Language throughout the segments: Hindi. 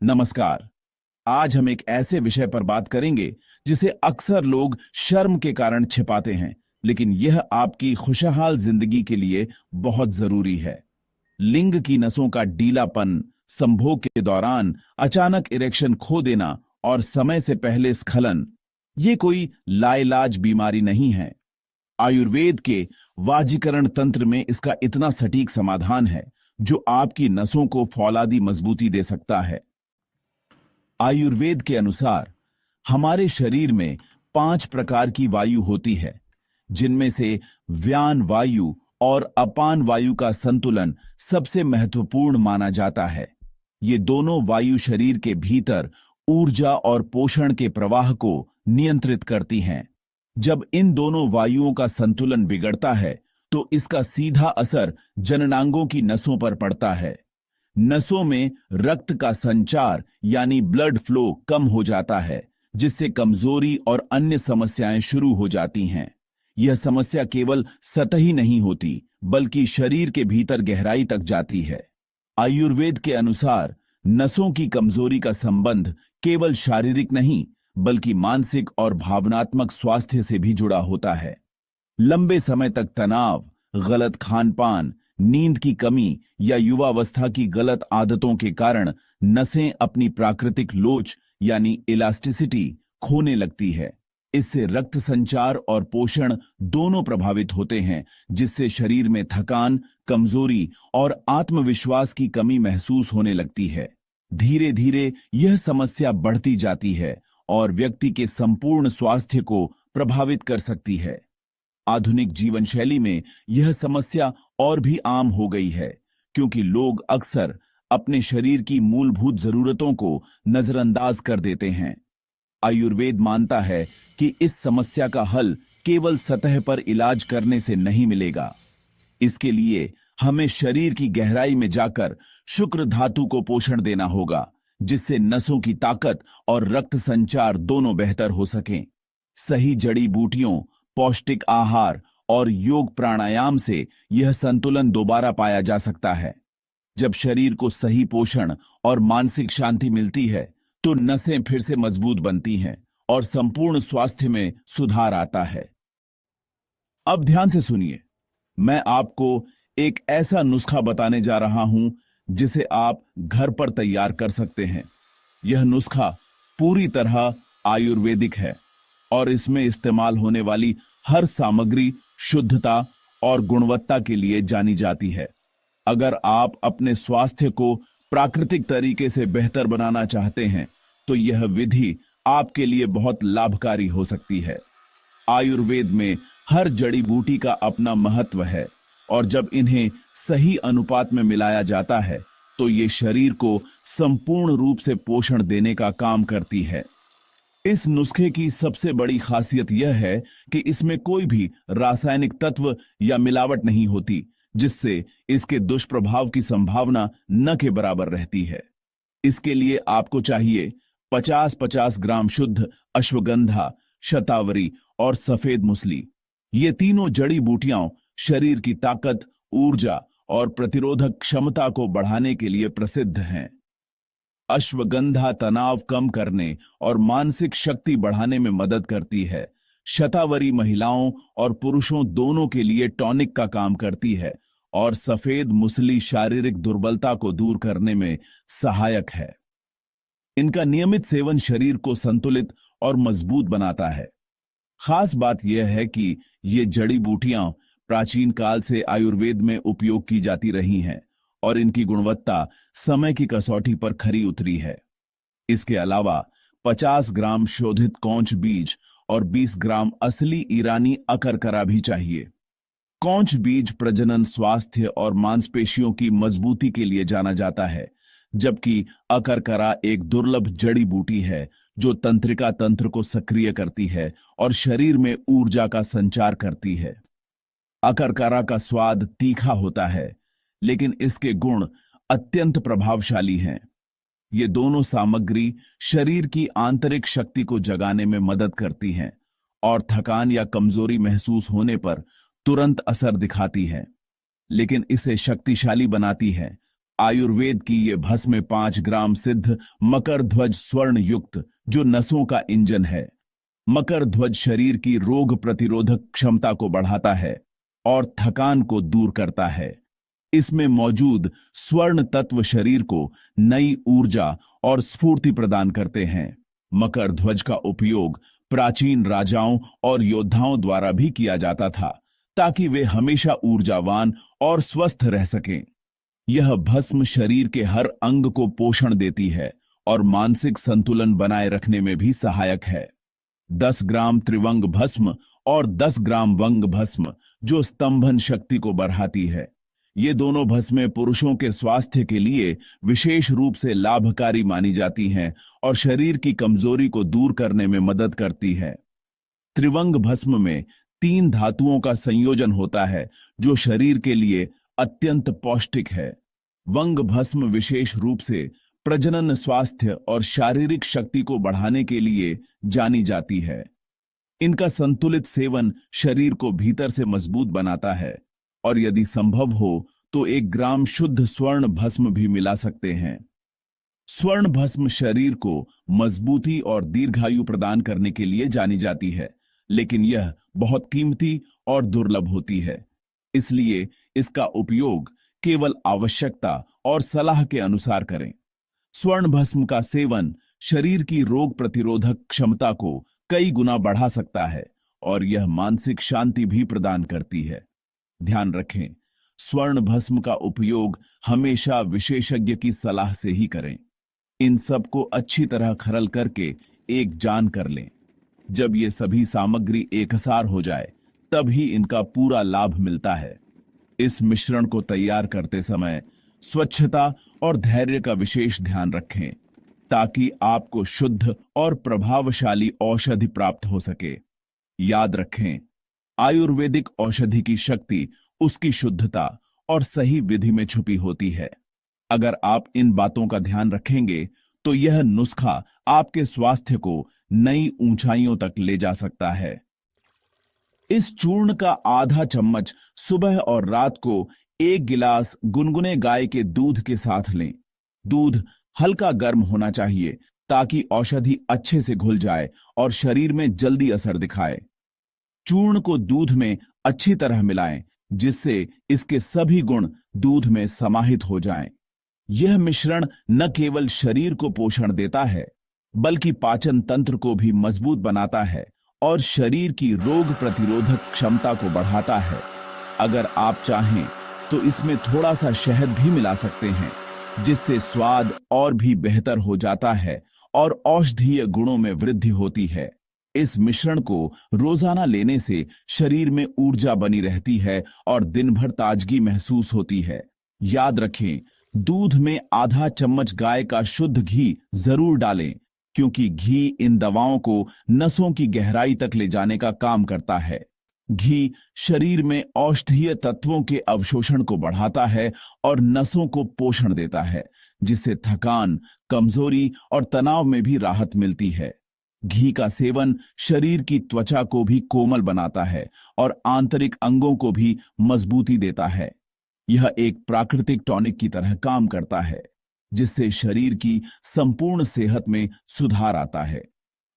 नमस्कार। आज हम एक ऐसे विषय पर बात करेंगे जिसे अक्सर लोग शर्म के कारण छिपाते हैं, लेकिन यह आपकी खुशहाल जिंदगी के लिए बहुत जरूरी है। लिंग की नसों का ढीलापन, संभोग के दौरान अचानक इरेक्शन खो देना और समय से पहले स्खलन, ये कोई लाइलाज बीमारी नहीं है। आयुर्वेद के वाजीकरण तंत्र में इसका इतना सटीक समाधान है जो आपकी नसों को फौलादी मजबूती दे सकता है। आयुर्वेद के अनुसार हमारे शरीर में 5 प्रकार की वायु होती है, जिनमें से व्यान वायु और अपान वायु का संतुलन सबसे महत्वपूर्ण माना जाता है। ये दोनों वायु शरीर के भीतर ऊर्जा और पोषण के प्रवाह को नियंत्रित करती हैं। जब इन दोनों वायुओं का संतुलन बिगड़ता है, तो इसका सीधा असर जननांगों की नसों पर पड़ता है। नसों में रक्त का संचार यानी ब्लड फ्लो कम हो जाता है, जिससे कमजोरी और अन्य समस्याएं शुरू हो जाती हैं। यह समस्या केवल सतही नहीं होती, बल्कि शरीर के भीतर गहराई तक जाती है। आयुर्वेद के अनुसार नसों की कमजोरी का संबंध केवल शारीरिक नहीं, बल्कि मानसिक और भावनात्मक स्वास्थ्य से भी जुड़ा होता है। लंबे समय तक तनाव, गलत खानपान, नींद की कमी या युवावस्था की गलत आदतों के कारण नसें अपनी प्राकृतिक लोच यानी इलास्टिसिटी खोने लगती है। इससे रक्त संचार और पोषण दोनों प्रभावित होते हैं, जिससे शरीर में थकान, कमजोरी और आत्मविश्वास की कमी महसूस होने लगती है। धीरे धीरे यह समस्या बढ़ती जाती है और व्यक्ति के संपूर्ण स्वास्थ्य को प्रभावित कर सकती है। आधुनिक जीवन शैली में यह समस्या और भी आम हो गई है, क्योंकि लोग अक्सर अपने शरीर की मूलभूत जरूरतों को नजरअंदाज कर देते हैं। आयुर्वेद मानता है कि इस समस्या का हल केवल सतह पर इलाज करने से नहीं मिलेगा। इसके लिए हमें शरीर की गहराई में जाकर शुक्र धातु को पोषण देना होगा, जिससे नसों की ताकत और रक्त संचार दोनों बेहतर हो सकें। सही जड़ी बूटियों, पौष्टिक आहार और योग प्राणायाम से यह संतुलन दोबारा पाया जा सकता है। जब शरीर को सही पोषण और मानसिक शांति मिलती है, तो नसें फिर से मजबूत बनती हैं और संपूर्ण स्वास्थ्य में सुधार आता है। अब ध्यान से सुनिए, मैं आपको एक ऐसा नुस्खा बताने जा रहा हूं जिसे आप घर पर तैयार कर सकते हैं। यह नुस्खा पूरी तरह आयुर्वेदिक है और इसमें इस्तेमाल होने वाली हर सामग्री शुद्धता और गुणवत्ता के लिए जानी जाती है। अगर आप अपने स्वास्थ्य को प्राकृतिक तरीके से बेहतर बनाना चाहते हैं, तो यह विधि आपके लिए बहुत लाभकारी हो सकती है। आयुर्वेद में हर जड़ी बूटी का अपना महत्व है और जब इन्हें सही अनुपात में मिलाया जाता है, तो ये शरीर को संपूर्ण रूप से पोषण देने का काम करती है। इस नुस्खे की सबसे बड़ी खासियत यह है कि इसमें कोई भी रासायनिक तत्व या मिलावट नहीं होती, जिससे इसके दुष्प्रभाव की संभावना न के बराबर रहती है। इसके लिए आपको चाहिए 50-50 ग्राम शुद्ध अश्वगंधा, शतावरी और सफेद मुसली। ये तीनों जड़ी बूटियां शरीर की ताकत, ऊर्जा और प्रतिरोधक क्षमता को बढ़ाने के लिए प्रसिद्ध हैं। अश्वगंधा तनाव कम करने और मानसिक शक्ति बढ़ाने में मदद करती है। शतावरी महिलाओं और पुरुषों दोनों के लिए टॉनिक का काम करती है और सफेद मुसली शारीरिक दुर्बलता को दूर करने में सहायक है। इनका नियमित सेवन शरीर को संतुलित और मजबूत बनाता है। खास बात यह है कि ये जड़ी बूटियां प्राचीन काल से आयुर्वेद में उपयोग की जाती रही हैं और इनकी गुणवत्ता समय की कसौटी पर खरी उतरी है। इसके अलावा 50 ग्राम शोधित कौंच बीज और 20 ग्राम असली ईरानी अकरकरा भी चाहिए। कौंच बीज प्रजनन, स्वास्थ्य और मांसपेशियों की मजबूती के लिए जाना जाता है, जबकि अकरकरा एक दुर्लभ जड़ी बूटी है जो तंत्रिका तंत्र को सक्रिय करती है और शरीर में ऊर्जा का संचार करती है। अकरकरा का स्वाद तीखा होता है, लेकिन इसके गुण अत्यंत प्रभावशाली हैं। ये दोनों सामग्री शरीर की आंतरिक शक्ति को जगाने में मदद करती हैं और थकान या कमजोरी महसूस होने पर तुरंत असर दिखाती है, लेकिन इसे शक्तिशाली बनाती है। आयुर्वेद की ये भस्म 5 ग्राम सिद्ध मकर ध्वज स्वर्ण युक्त जो नसों का इंजन है। मकर ध्वज शरीर की रोग प्रतिरोधक क्षमता को बढ़ाता है और थकान को दूर करता है। इसमें मौजूद स्वर्ण तत्व शरीर को नई ऊर्जा और स्फूर्ति प्रदान करते हैं। मकर ध्वज का उपयोग प्राचीन राजाओं और योद्धाओं द्वारा भी किया जाता था ताकि वे हमेशा ऊर्जावान और स्वस्थ रह सकें। यह भस्म शरीर के हर अंग को पोषण देती है और मानसिक संतुलन बनाए रखने में भी सहायक है। 10 ग्राम त्रिवंग भस्म और 10 ग्राम वंग भस्म जो स्तंभन शक्ति को बढ़ाती है। ये दोनों भस्में पुरुषों के स्वास्थ्य के लिए विशेष रूप से लाभकारी मानी जाती हैं और शरीर की कमजोरी को दूर करने में मदद करती है। त्रिवंग भस्म में 3 धातुओं का संयोजन होता है जो शरीर के लिए अत्यंत पौष्टिक है। वंग भस्म विशेष रूप से प्रजनन स्वास्थ्य और शारीरिक शक्ति को बढ़ाने के लिए जानी जाती है। इनका संतुलित सेवन शरीर को भीतर से मजबूत बनाता है और यदि संभव हो तो 1 ग्राम शुद्ध स्वर्ण भस्म भी मिला सकते हैं। स्वर्ण भस्म शरीर को मजबूती और दीर्घायु प्रदान करने के लिए जानी जाती है, लेकिन यह बहुत कीमती और दुर्लभ होती है। इसलिए इसका उपयोग केवल आवश्यकता और सलाह के अनुसार करें। स्वर्ण भस्म का सेवन शरीर की रोग प्रतिरोधक क्षमता को कई गुना बढ़ा सकता है और यह मानसिक शांति भी प्रदान करती है। ध्यान रखें, स्वर्ण भस्म का उपयोग हमेशा विशेषज्ञ की सलाह से ही करें। इन सब को अच्छी तरह खरल करके एक जान कर लें। जब ये सभी सामग्री एकसार हो जाए तब ही इनका पूरा लाभ मिलता है। इस मिश्रण को तैयार करते समय स्वच्छता और धैर्य का विशेष ध्यान रखें ताकि आपको शुद्ध और प्रभावशाली औषधि प्राप्त हो सके। याद रखें, आयुर्वेदिक औषधि की शक्ति उसकी शुद्धता और सही विधि में छुपी होती है। अगर आप इन बातों का ध्यान रखेंगे तो यह नुस्खा आपके स्वास्थ्य को नई ऊंचाइयों तक ले जा सकता है। इस चूर्ण का आधा चम्मच सुबह और रात को 1 गिलास गुनगुने गाय के दूध के साथ लें। दूध हल्का गर्म होना चाहिए ताकि औषधि अच्छे से घुल जाए और शरीर में जल्दी असर दिखाए। चूर्ण को दूध में अच्छी तरह मिलाएं जिससे इसके सभी गुण दूध में समाहित हो जाएं। यह मिश्रण न केवल शरीर को पोषण देता है बल्कि पाचन तंत्र को भी मजबूत बनाता है और शरीर की रोग प्रतिरोधक क्षमता को बढ़ाता है। अगर आप चाहें तो इसमें थोड़ा सा शहद भी मिला सकते हैं जिससे स्वाद और भी बेहतर हो जाता है और औषधीय गुणों में वृद्धि होती है। इस मिश्रण को रोजाना लेने से शरीर में ऊर्जा बनी रहती है और दिन भर ताजगी महसूस होती है। याद रखें, दूध में आधा चम्मच गाय का शुद्ध घी जरूर डालें क्योंकि घी इन दवाओं को नसों की गहराई तक ले जाने का काम करता है। घी शरीर में औषधीय तत्वों के अवशोषण को बढ़ाता है और नसों को पोषण देता है जिससे थकान, कमजोरी और तनाव में भी राहत मिलती है। घी का सेवन शरीर की त्वचा को भी कोमल बनाता है और आंतरिक अंगों को भी मजबूती देता है। यह एक प्राकृतिक टॉनिक की तरह काम करता है जिससे शरीर की संपूर्ण सेहत में सुधार आता है।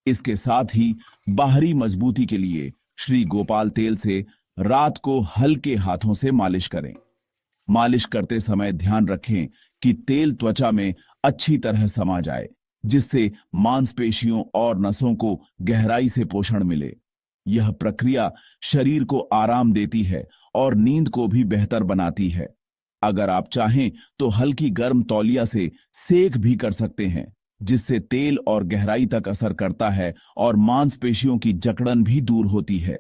इसके साथ ही बाहरी मजबूती के लिए श्री गोपाल तेल से रात को हल्के हाथों से मालिश करें। मालिश करते समय ध्यान रखें कि तेल त्वचा में अच्छी तरह समा जाए जिससे मांसपेशियों और नसों को गहराई से पोषण मिले। यह प्रक्रिया शरीर को आराम देती है और नींद को भी बेहतर बनाती है। अगर आप चाहें तो हल्की गर्म तौलिया से सेक भी कर सकते हैं जिससे तेल और गहराई तक असर करता है और मांसपेशियों की जकड़न भी दूर होती है।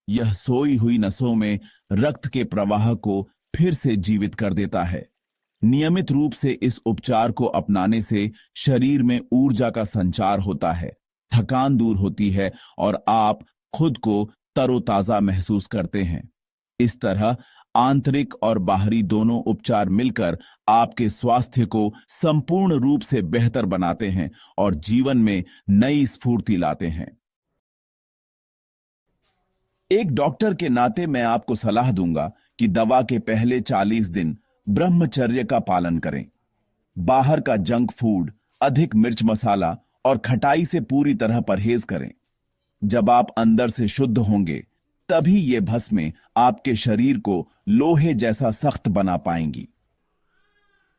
यह सोई हुई नसों में रक्त के प्रवाह को फिर से जीवित कर देता है। नियमित रूप से इस उपचार को अपनाने से शरीर में ऊर्जा का संचार होता है, थकान दूर होती है और आप खुद को तरोताजा महसूस करते हैं। इस तरह आंतरिक और बाहरी दोनों उपचार मिलकर आपके स्वास्थ्य को संपूर्ण रूप से बेहतर बनाते हैं और जीवन में नई स्फूर्ति लाते हैं। एक डॉक्टर के नाते मैं आपको सलाह दूंगा कि दवा के पहले 40 दिन ब्रह्मचर्य का पालन करें। बाहर का जंक फूड, अधिक मिर्च मसाला और खटाई से पूरी तरह परहेज करें। जब आप अंदर से शुद्ध होंगे, तभी ये भस्में आपके शरीर को लोहे जैसा सख्त बना पाएंगी।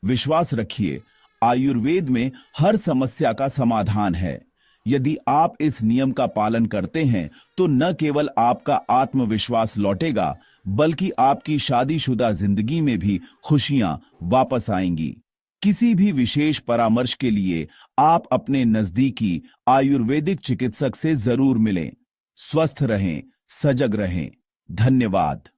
विश्वास रखिए, आयुर्वेद में हर समस्या का समाधान है। यदि आप इस नियम का पालन करते हैं तो न केवल आपका आत्मविश्वास लौटेगा, बल्कि आपकी शादीशुदा जिंदगी में भी खुशियां वापस आएंगी। किसी भी विशेष परामर्श के लिए आप अपने नजदीकी आयुर्वेदिक चिकित्सक से जरूर मिलें। स्वस्थ रहें, सजग रहें। धन्यवाद।